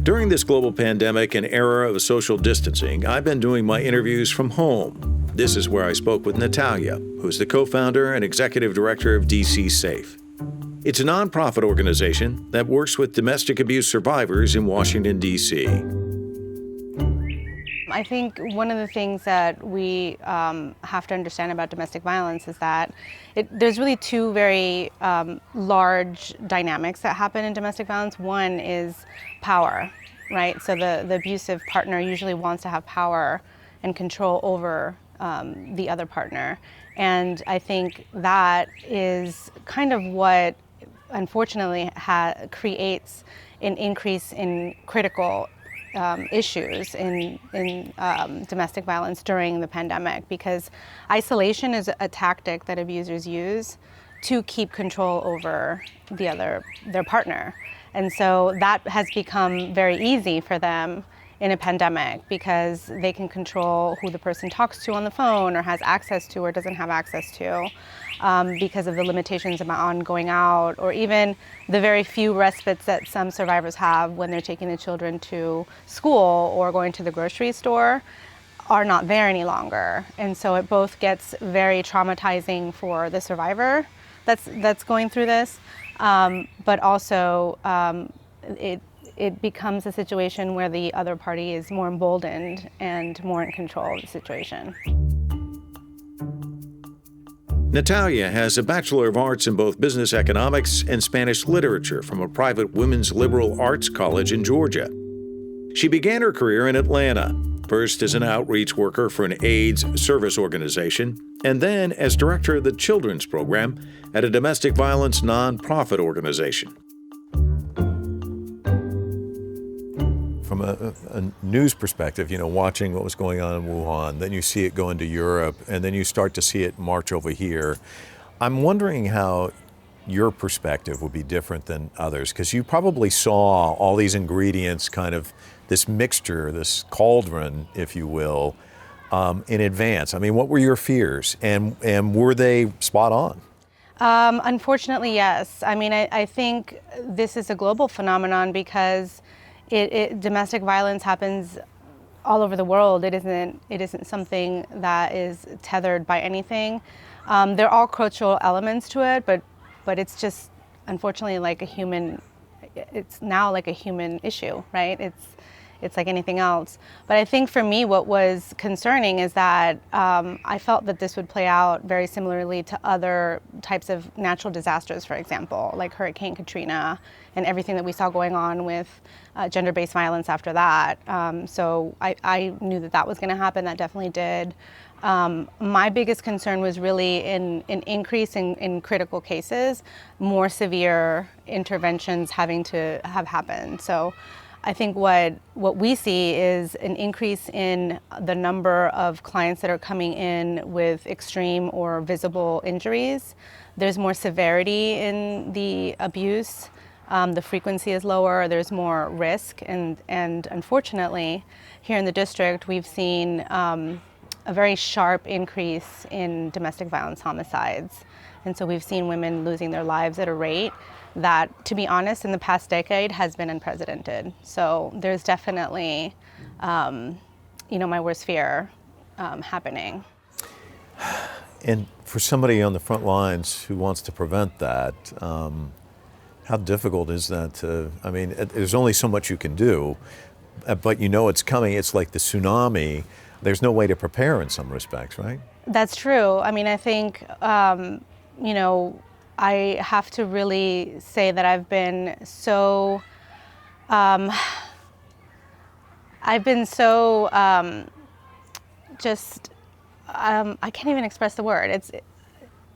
During this global pandemic and era of social distancing, I've been doing my interviews from home. This is where I spoke with Natalia, who's the co-founder and executive director of DC Safe. It's a nonprofit organization that works with domestic abuse survivors in Washington, D.C. I think one of the things that we have to understand about domestic violence is that there's really two very large dynamics that happen in domestic violence. One is power, right? So the abusive partner usually wants to have power and control over the other partner. And I think that is kind of what, unfortunately, creates an increase in critical issues in domestic violence during the pandemic, because isolation is a tactic that abusers use to keep control over their partner. And so that has become very easy for them in a pandemic because they can control who the person talks to on the phone or has access to or doesn't have access to, because of the limitations on going out, or even the very few respites that some survivors have when they're taking the children to school or going to the grocery store are not there any longer. And so it both gets very traumatizing for the survivor that's going through this, but also it becomes a situation where the other party is more emboldened and more in control of the situation. Natalia has a Bachelor of Arts in both business economics and Spanish literature from a private women's liberal arts college in Georgia. She began her career in Atlanta, first as an outreach worker for an AIDS service organization, and then as director of the children's program at a domestic violence nonprofit organization. From a news perspective, watching what was going on in Wuhan, then you see it go into Europe, and then you start to see it march over here. I'm wondering how your perspective would be different than others, because you probably saw all these ingredients, kind of this mixture, this cauldron, if you will, in advance. I mean, what were your fears, and were they spot on? Unfortunately, yes. I mean, I think this is a global phenomenon because domestic violence happens all over the world. It isn't something that is tethered by anything. There are cultural elements to it, but it's just, unfortunately, it's now like a human issue, right? It's like anything else. But I think for me, what was concerning is that I felt that this would play out very similarly to other types of natural disasters, for example, like Hurricane Katrina and everything that we saw going on with gender-based violence after that. So I knew that was going to happen. That definitely did. My biggest concern was really an increase in critical cases, more severe interventions having to have happened. So I think what we see is an increase in the number of clients that are coming in with extreme or visible injuries. There's more severity in the abuse. The frequency is lower. There's more risk. And unfortunately, here in the district, we've seen a very sharp increase in domestic violence homicides. And so we've seen women losing their lives at a rate that, to be honest, in the past decade has been unprecedented. So there's definitely, my worst fear happening. And for somebody on the front lines who wants to prevent that, how difficult is that there's only so much you can do, but it's coming. It's like the tsunami. There's no way to prepare in some respects, right? That's true. I mean, I think, I have to really say that I've been so I can't even express the word.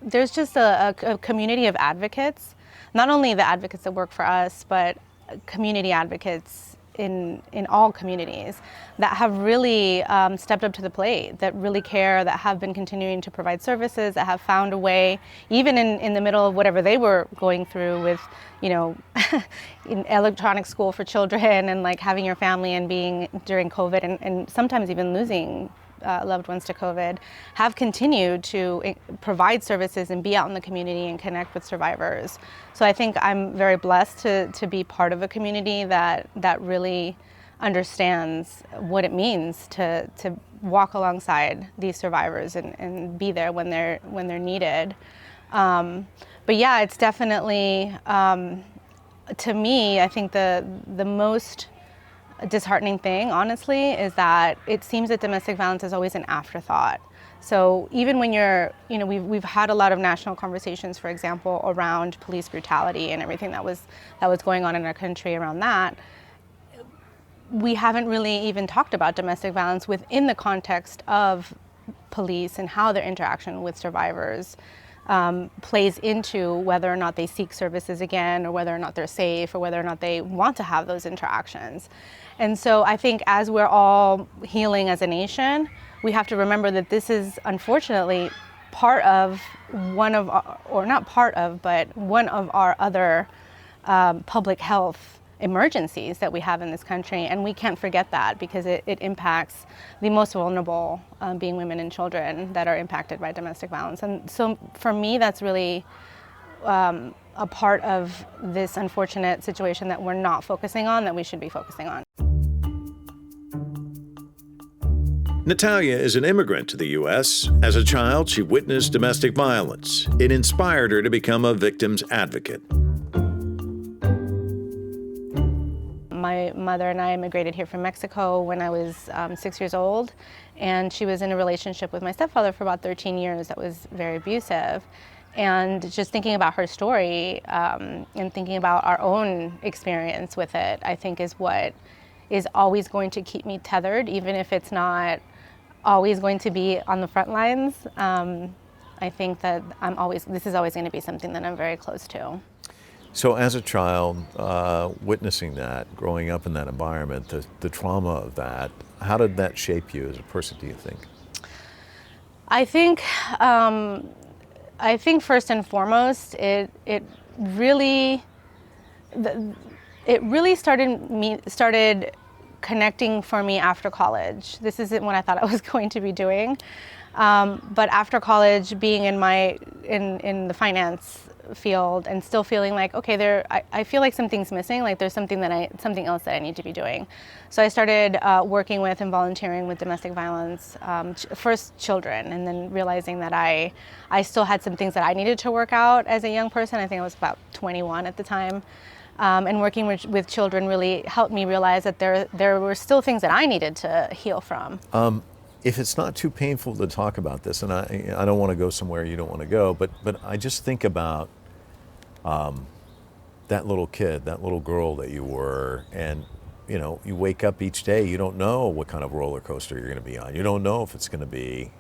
There's just a community of advocates, not only the advocates that work for us, but community advocates in all communities that have really stepped up to the plate, that really care, that have been continuing to provide services, that have found a way, even in the middle of whatever they were going through with, in electronic school for children and like having your family and being during COVID and sometimes even losing loved ones to COVID, have continued to provide services and be out in the community and connect with survivors. So I think I'm very blessed to be part of a community that really understands what it means to walk alongside these survivors and be there when they're needed. But yeah, it's definitely, to me, I think the most disheartening thing, honestly, is that it seems that domestic violence is always an afterthought. So even when we've had a lot of national conversations, for example, around police brutality and everything that was going on in our country around that, we haven't really even talked about domestic violence within the context of police and how their interaction with survivors plays into whether or not they seek services again, or whether or not they're safe, or whether or not they want to have those interactions. And so I think as we're all healing as a nation, we have to remember that this is unfortunately part of one of our other public health emergencies that we have in this country, and we can't forget that, because it impacts the most vulnerable, being women and children that are impacted by domestic violence. And so for me, that's really a part of this unfortunate situation that we're not focusing on, that we should be focusing on. Natalia is an immigrant to the U.S. As a child, she witnessed domestic violence. It inspired her to become a victim's advocate. My mother and I immigrated here from Mexico when I was 6 years old, and she was in a relationship with my stepfather for about 13 years that was very abusive. And just thinking about her story and thinking about our own experience with it, I think is what is always going to keep me tethered, even if it's not always going to be on the front lines. I think that this is always going to be something that I'm very close to. So as a child, witnessing that, growing up in that environment, the trauma of that, how did that shape you as a person, do you think? I think first and foremost, it really started connecting for me after college. This isn't what I thought I was going to be doing, but after college, being in the finance field and still feeling like, okay, I feel like something's missing, like there's something else that I need to be doing. So I started working with and volunteering with domestic violence, first children, and then realizing that I still had some things that I needed to work out as a young person. I think I was about 21 at the time. And working with children really helped me realize that there were still things that I needed to heal from. If it's not too painful to talk about this, and I don't want to go somewhere you don't want to go, but I just think about that little kid, that little girl that you were, and you wake up each day, you don't know what kind of roller coaster you're going to be on. You don't know if it's going to be,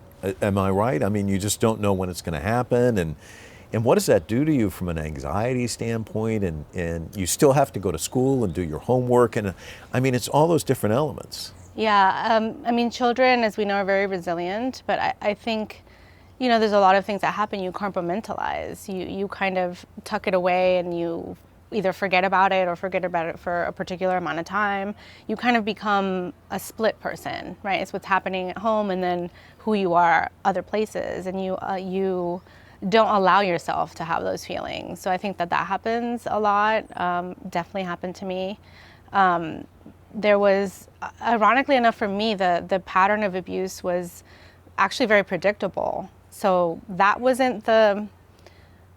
am I right? I mean, you just don't know when it's going to happen, and what does that do to you from an anxiety standpoint? And you still have to go to school and do your homework, and I mean, it's all those different elements. Yeah, I mean, children, as we know, are very resilient, but I think, there's a lot of things that happen. You compartmentalize. You kind of tuck it away, and you either forget about it or forget about it for a particular amount of time. You kind of become a split person, right? It's what's happening at home and then who you are other places, and you don't allow yourself to have those feelings. So I think that happens a lot. Definitely happened to me. There was, ironically enough for me, the pattern of abuse was actually very predictable. So that wasn't the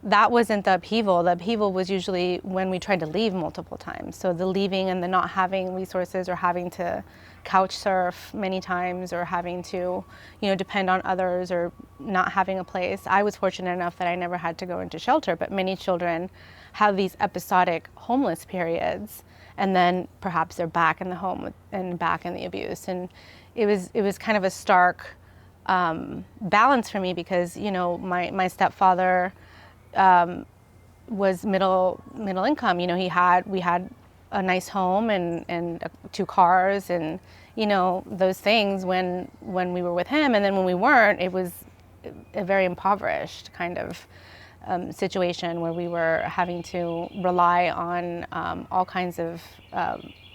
upheaval. The upheaval was usually when we tried to leave multiple times. So the leaving and the not having resources, or having to couch surf many times, or having to, depend on others, or not having a place. I was fortunate enough that I never had to go into shelter, but many children have these episodic homeless periods, and then perhaps they're back in the home and back in the abuse. And it was kind of a stark balance for me, because my stepfather was middle income. We had a nice home and 2 cars and those things when we were with him, and then when we weren't, it was a very impoverished kind of situation where we were having to rely on all kinds of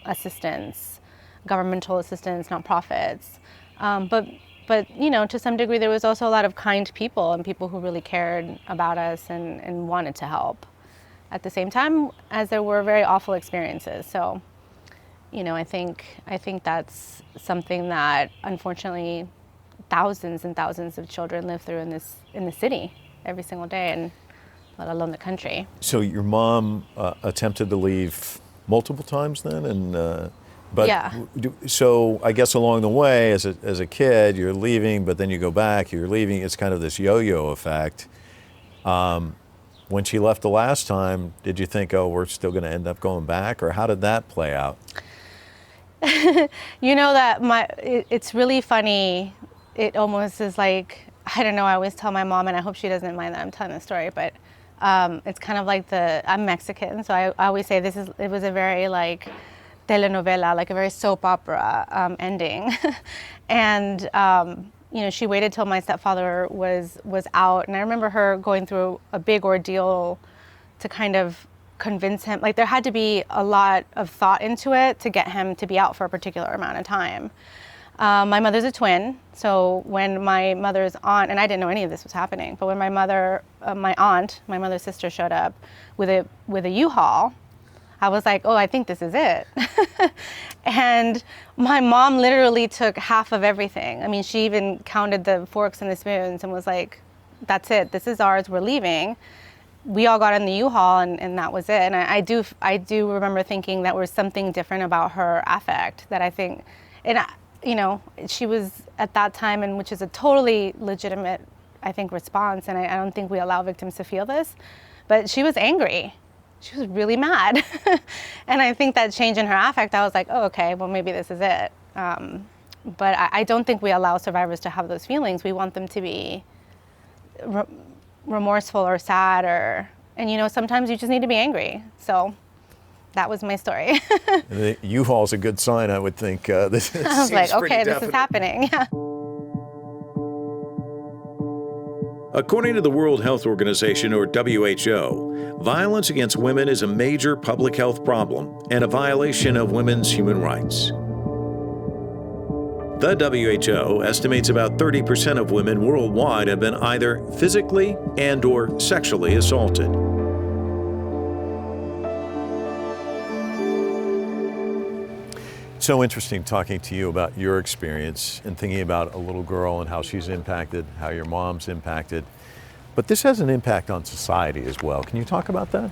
assistance, governmental assistance, nonprofits. But but to some degree, there was also a lot of kind people and people who really cared about us and wanted to help. At the same time, as there were very awful experiences. So, I think that's something that unfortunately thousands and thousands of children live through in the city every single day, and let alone the country. So your mom attempted to leave multiple times then, and but Yeah. So I guess along the way, as a kid, you're leaving, but then you go back, you're leaving. It's kind of this yo-yo effect. When she left the last time, did you think, oh, we're still going to end up going back, or how did that play out? It's really funny. It almost is like, I don't know, I always tell my mom, and I hope she doesn't mind that I'm telling the story, but it's kind of like I'm Mexican, so I always say it was a very like telenovela, like a very soap opera ending. And she waited till my stepfather was out, and I remember her going through a big ordeal to kind of convince him. Like, there had to be a lot of thought into it to get him to be out for a particular amount of time. My mother's a twin, so when my mother's aunt, and I didn't know any of this was happening, but when my mother's sister showed up with a U-Haul, I was like, oh, I think this is it. And my mom literally took half of everything. I mean, she even counted the forks and the spoons and was like, that's it, this is ours, we're leaving. We all got in the U-Haul, and that was it. And I do remember thinking that there was something different about her affect that I think, and she was at that time, and which is a totally legitimate, I think, response. And I don't think we allow victims to feel this, but she was angry. She was really mad. And I think that change in her affect, I was like, oh, okay, well, maybe this is it. But I don't think we allow survivors to have those feelings. We want them to be remorseful or sad, and sometimes you just need to be angry. So that was my story. The U-Haul's a good sign, I would think. This I was like, okay, this definite. is happening. Yeah. According to the World Health Organization, or WHO, violence against women is a major public health problem and a violation of women's human rights. The WHO estimates about 30% of women worldwide have been either physically and/or sexually assaulted. So interesting talking to you about your experience and thinking about a little girl and how she's impacted, how your mom's impacted. But this has an impact on society as well. Can you talk about that?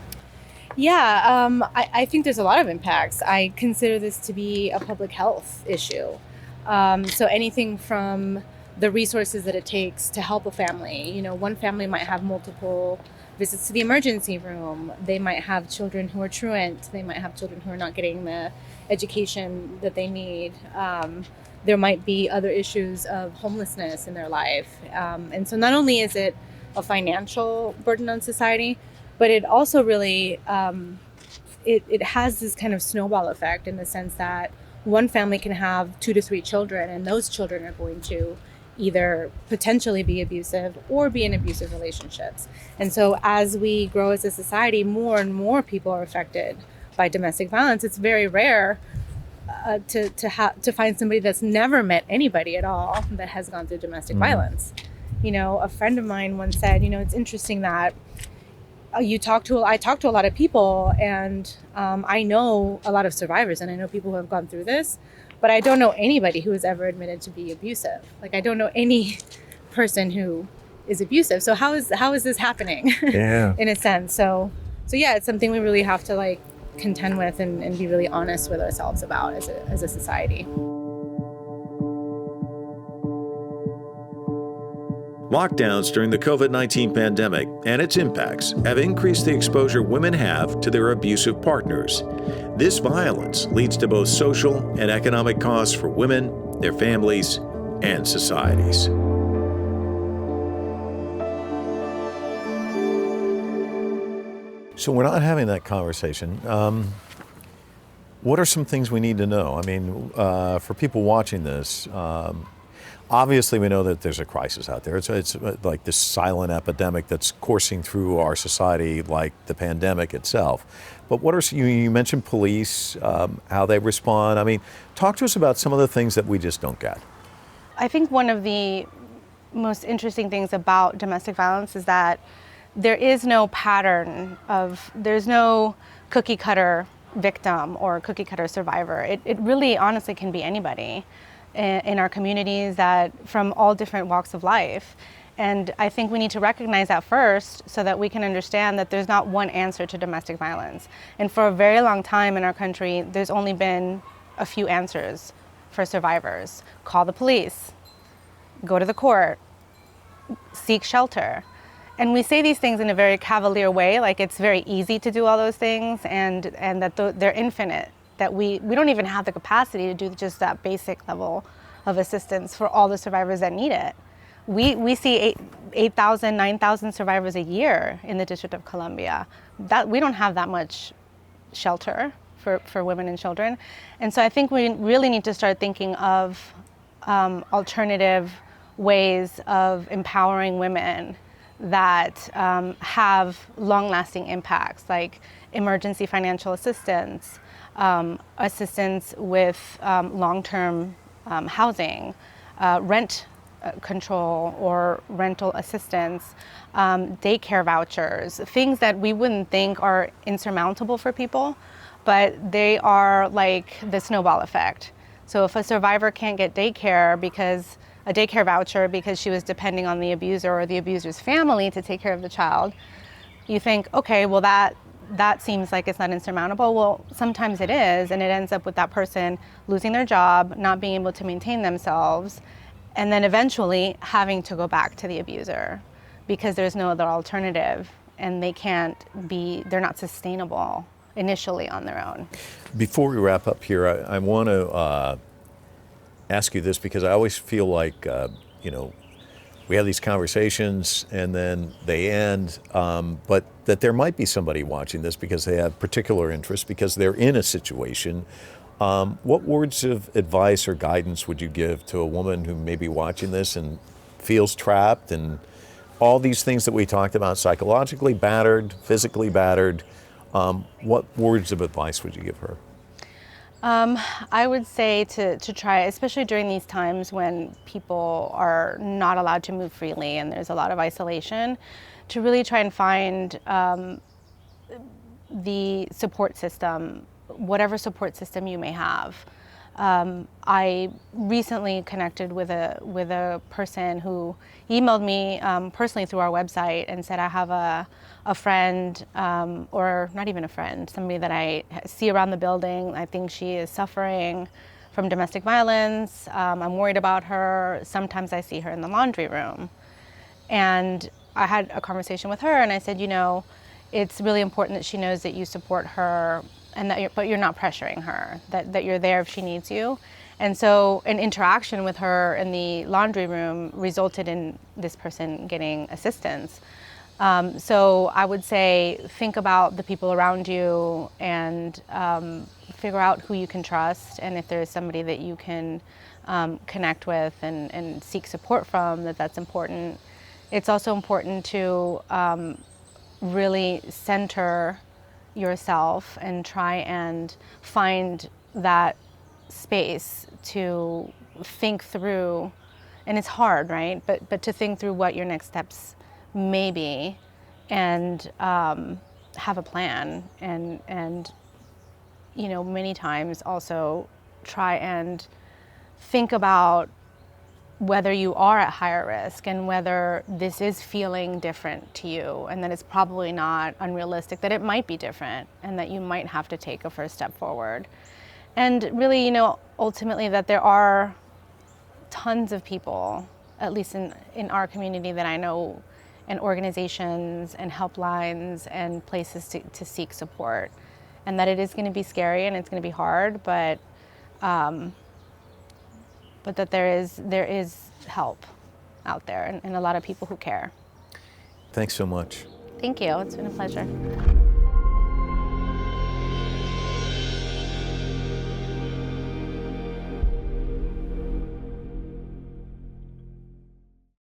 Yeah, I think there's a lot of impacts. I consider this to be a public health issue. So anything from the resources that it takes to help a family. One family might have multiple visits to the emergency room. They might have children who are truant. They might have children who are not getting the education that they need. There might be other issues of homelessness in their life. And so not only is it a financial burden on society, but it also really, it has this kind of snowball effect in the sense that one family can have 2 to 3 children, and those children are going to either potentially be abusive or be in abusive relationships. And so as we grow as a society, more and more people are affected by domestic violence. It's very rare to find somebody that's never met anybody at all that has gone through domestic violence. A friend of mine once said, it's interesting that I talk to a lot of people, and I know a lot of survivors, and I know people who have gone through this, but I don't know anybody who has ever admitted to be abusive. Like, I don't know any person who is abusive. So how is this happening? Yeah. In a sense. So yeah, it's something we really have to contend with and be really honest with ourselves about as a society. Lockdowns during the COVID-19 pandemic and its impacts have increased the exposure women have to their abusive partners. This violence leads to both social and economic costs for women, their families, and societies. So we're not having that conversation. What are some things we need to know? I mean, for people watching this, obviously we know that there's a crisis out there. It's like this silent epidemic that's coursing through our society like the pandemic itself. But what are, you mentioned police, how they respond. I mean, talk to us about some of the things that we just don't get. I think one of the most interesting things about domestic violence is that there is no pattern there's no cookie cutter victim or cookie cutter survivor. It really honestly can be anybody in our communities, that from all different walks of life. And I think we need to recognize that first so that we can understand that there's not one answer to domestic violence. And for a very long time in our country, there's only been a few answers for survivors. Call the police, go to the court, seek shelter. And we say these things in a very cavalier way, like it's very easy to do all those things, and that they're infinite, that we don't even have the capacity to do just that basic level of assistance for all the survivors that need it. We see 8,000, 9,000 survivors a year in the District of Columbia. That we don't have that much shelter for women and children. And so I think we really need to start thinking of alternative ways of empowering women that have long-lasting impacts, like emergency financial assistance, assistance with long-term housing, rent control or rental assistance, daycare vouchers, things that we wouldn't think are insurmountable for people, but they are like the snowball effect. So if a survivor can't get a daycare voucher because she was depending on the abuser or the abuser's family to take care of the child, you think, okay, well that seems like it's not insurmountable. Well, sometimes it is, and it ends up with that person losing their job, not being able to maintain themselves, and then eventually having to go back to the abuser because there's no other alternative, and they're not sustainable initially on their own. Before we wrap up here, I want to ask you this, because I always feel like, we have these conversations and then they end, but that there might be somebody watching this because they have particular interest, because they're in a situation. What words of advice or guidance would you give to a woman who may be watching this and feels trapped and all these things that we talked about, psychologically battered, physically battered? What words of advice would you give her? I would say to try, especially during these times when people are not allowed to move freely and there's a lot of isolation, to really try and find the support system, whatever support system you may have. I recently connected with a person who emailed me personally through our website and said, I have a friend, or not even a friend, somebody that I see around the building. I think she is suffering from domestic violence. I'm worried about her. Sometimes I see her in the laundry room. And I had a conversation with her and I said, it's really important that she knows that you support her, and but you're not pressuring her, that you're there if she needs you. And so an interaction with her in the laundry room resulted in this person getting assistance. So I would say, think about the people around you and figure out who you can trust, and if there's somebody that you can connect with and seek support from, that's important. It's also important to really center yourself and try and find that space to think through, and it's hard, right? But to think through what your next steps may be, and have a plan, and many times also try and think about whether you are at higher risk and whether this is feeling different to you, and that it's probably not unrealistic, that it might be different and that you might have to take a first step forward. And really, ultimately, that there are tons of people, at least in our community that I know, and organizations and helplines and places to seek support, and that it is going to be scary and it's going to be hard, but that there is help out there, and a lot of people who care. Thanks so much. Thank you. It's been a pleasure.